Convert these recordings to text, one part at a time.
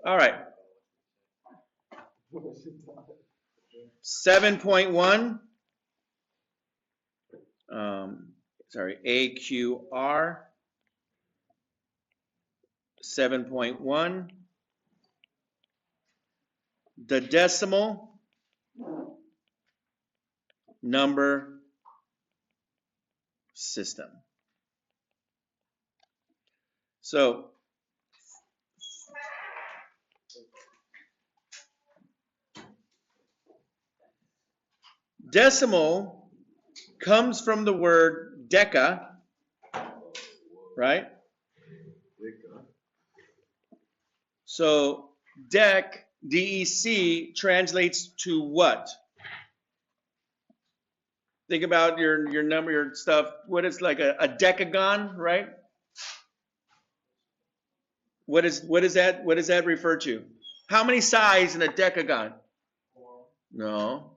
All right. 7.1. Sorry, AQR. 7.1. The decimal number system. So decimal comes from the word deca, right? So dec, D-E-C, translates to what? Think about your number, your stuff. What is like a decagon, right? What is that? What does that refer to? How many sides in a decagon? No.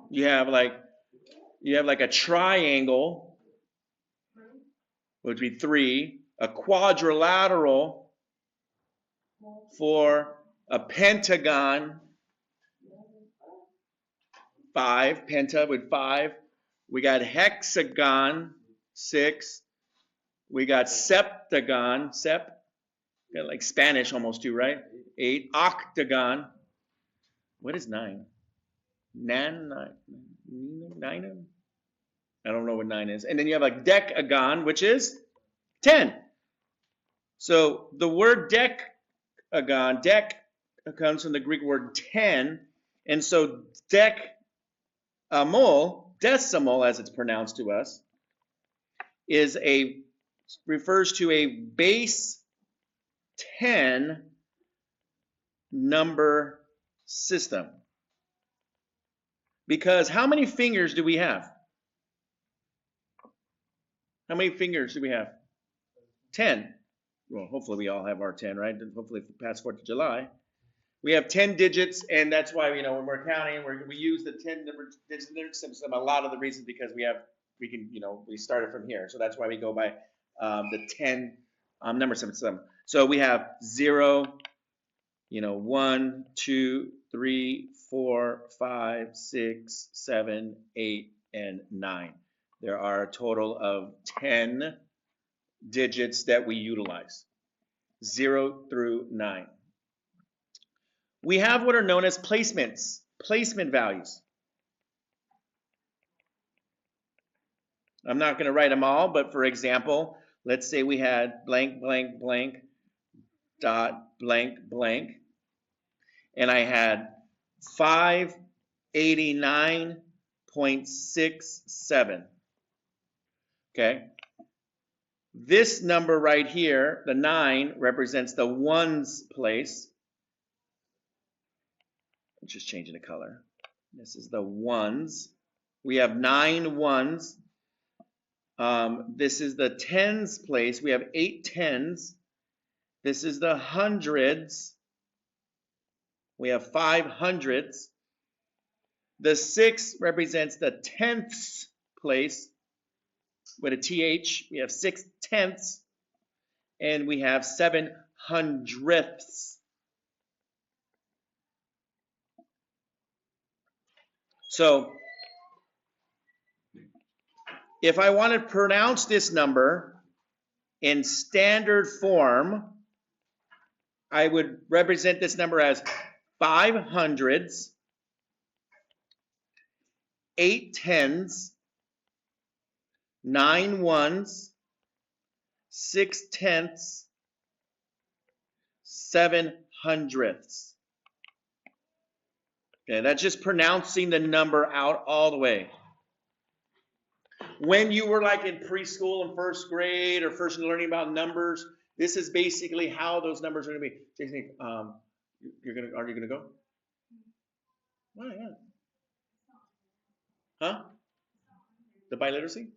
You have like a triangle, which would be 3, a quadrilateral, 4, a pentagon, 5, penta with 5. We got hexagon, 6. We got septagon, like Spanish almost too, right? 8. Octagon. What is 9? Nine? I don't know what 9 is. And then you have like decagon, which is 10. So the word decagon, dec comes from the Greek word 10. And so decimal, as it's pronounced to us, refers to a base 10 number system. Because how many fingers do we have? How many fingers do we have? 10. Well, hopefully we all have our 10, right? Hopefully past 4th of July. We have 10 digits, and that's why, when we're counting, we use the 10 number digit system. A lot of the reasons because we started from here. So that's why we go by the 10 number system. So we have 0, 1, 2, 3, 4, 5, 6, 7, 8, and 9. There are a total of 10 digits that we utilize, 0 through 9. We have what are known as placement values. I'm not going to write them all, but for example, let's say we had blank, blank, blank, dot, blank, blank, and I had 589.67. Okay. This number right here, the 9, represents the ones place. I'm just changing the color. This is the ones. We have 9 ones. This is the tens place. We have 8 tens. This is the hundreds. We have 5 hundreds. The 6 represents the tenths place. With a TH, we have 6 tenths. And we have 7 hundredths. So, if I want to pronounce this number in standard form, I would represent this number as 5 hundreds, 8 tens, 9 ones, 6 tenths, 7 hundredths. Okay, that's just pronouncing the number out all the way. When you were like in preschool and first grade or first learning about numbers, this is basically how those numbers are going to be. Jason, are you going to go? Oh, yeah. Huh? The biliteracy?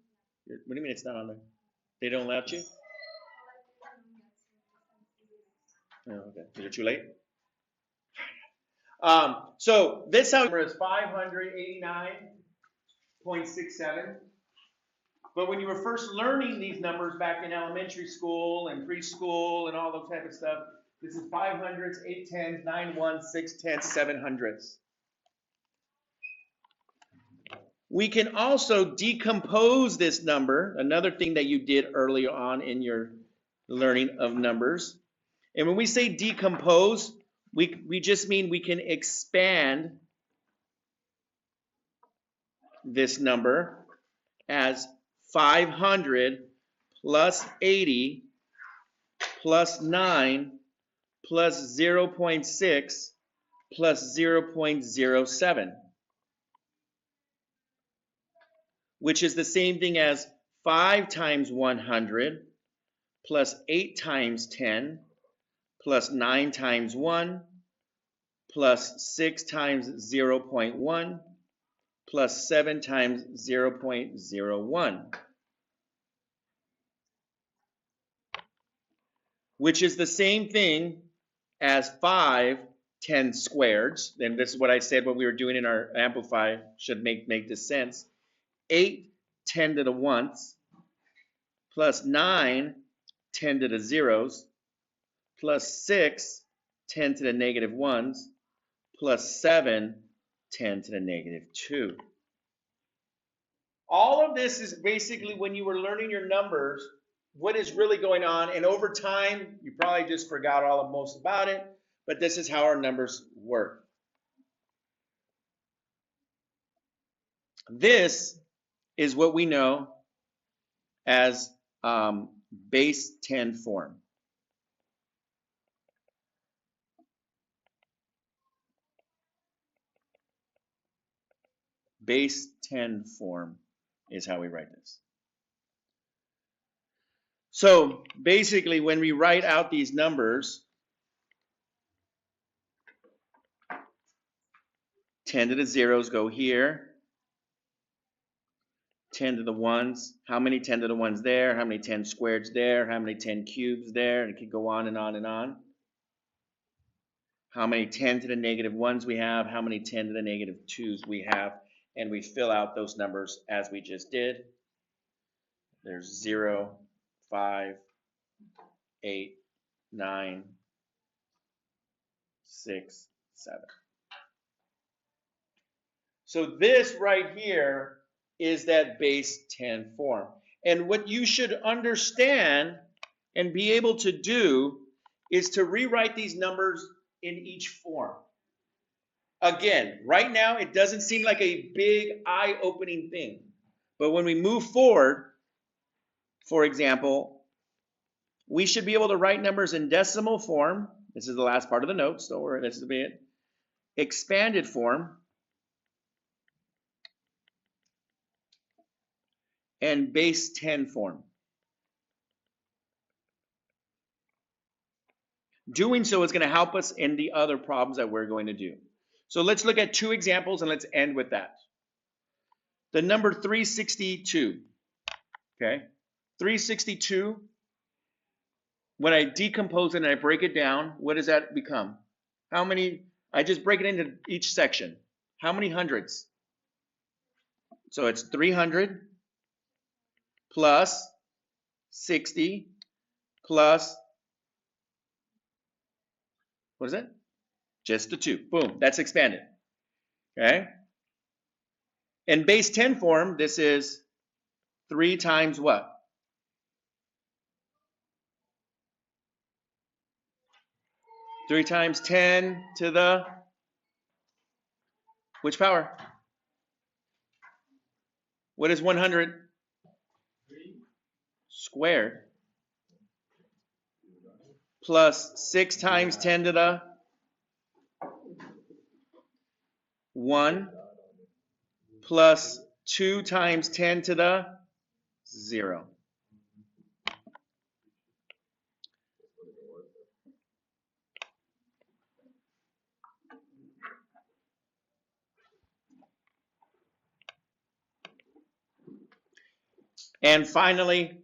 What do you mean it's not on there? They don't let you? Oh, okay. Is it too late? So this number is 589.67. But when you were first learning these numbers back in elementary school and preschool and all those type of stuff, this is 500s, 810s, 9 6 10s, 700s. We can also decompose this number, another thing that you did early on in your learning of numbers. And when we say decompose, we just mean we can expand this number as 500 plus 80 plus 9 plus 0.6 plus 0.07, which is the same thing as 5 times 100 plus 8 times 10 plus 9 times 1 plus 6 times 0.1 plus 7 times 0.01, which is the same thing as 5 10 squareds. And this is what I said when we were doing in our amplify, should make this sense. 8 10 to the ones plus 9 10 to the zeros plus 6 10 to the negative ones plus 7 10 to the negative 2. All of this is basically when you were learning your numbers, what is really going on. And over time, you probably just forgot all of most about it, but this is how our numbers work. This is what we know as base 10 form. Base 10 form is how we write this. So basically, when we write out these numbers, 10 to the zeros go here, 10 to the ones, how many 10 to the ones there, how many 10 squareds there, how many 10 cubes there, and it could go on and on and on. How many 10 to the negative ones we have, how many 10 to the negative twos we have, and we fill out those numbers as we just did. There's 0, 5, 8, 9, 6, 7. So this right here is that base 10 form. And what you should understand and be able to do is to rewrite these numbers in each form. Again, right now it doesn't seem like a big eye-opening thing. But when we move forward, for example, we should be able to write numbers in decimal form. This is the last part of the notes, don't worry, this is it. Expanded form. And base 10 form. Doing so is going to help us in the other problems that we're going to do. So let's look at 2 examples and let's end with that. The number 362, okay? 362, when I decompose it and I break it down, what does that become? How many, I just break it into each section. How many hundreds? So it's 300 plus 60 plus, what is that? Just the 2. Boom, that's expanded. Okay? In base 10 form, this is 3 times what? 3 times 10 to the, which power? What is 100? Squared. Plus 6 times 10 to the 1 plus 2 times 10 to the 0. And finally,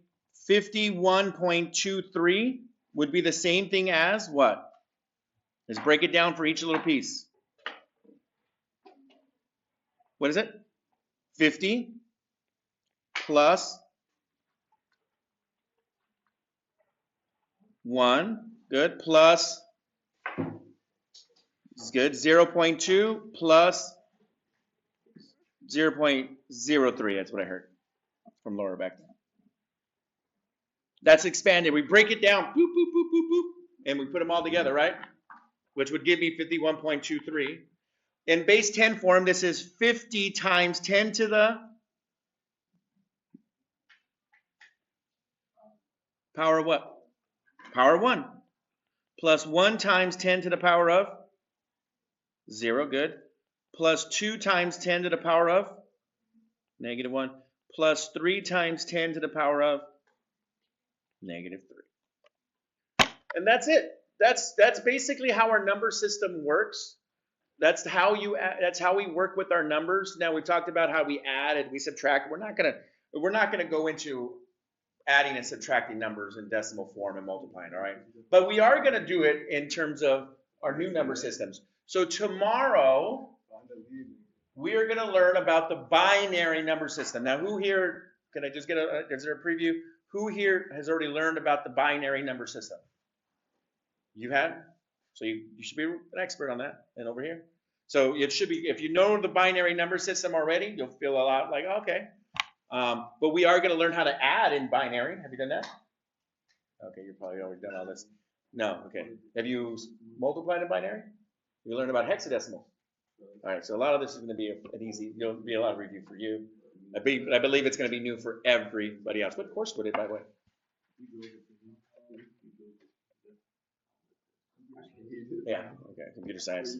51.23 would be the same thing as what? Let's break it down for each little piece. What is it? 50 plus 1, good, plus, this is good, 0.2 plus 0.03, that's what I heard from Laura back then. That's expanded. We break it down, boop, boop, boop, boop, boop, and we put them all together, right? Which would give me 51.23. In base 10 form, this is 50 times 10 to the power of what? Power of 1. Plus 1 times 10 to the power of 0, good. Plus 2 times 10 to the power of negative 1. Plus 3 times 10 to the power of negative 3. And that's it. That's basically how our number system works. That's how we work with our numbers. Now we've talked about how we add and we subtract. We're not gonna go into adding and subtracting numbers in decimal form and multiplying, all right? But we are gonna do it in terms of our new number systems. So tomorrow we are gonna learn about the binary number system. Now who here, can I just get is there a preview? Who here has already learned about the binary number system? You have? So you should be an expert on that. And over here. So it should be, if you know the binary number system already, you'll feel a lot like, okay. But we are going to learn how to add in binary. Have you done that? Okay, you've probably already done all this. No, okay. Have you multiplied in binary? You learned about hexadecimal. All right, so a lot of this is going to be it'll be a lot of review for you. I believe it's going to be new for everybody else. What course would it, by the way? Yeah, okay, computer science.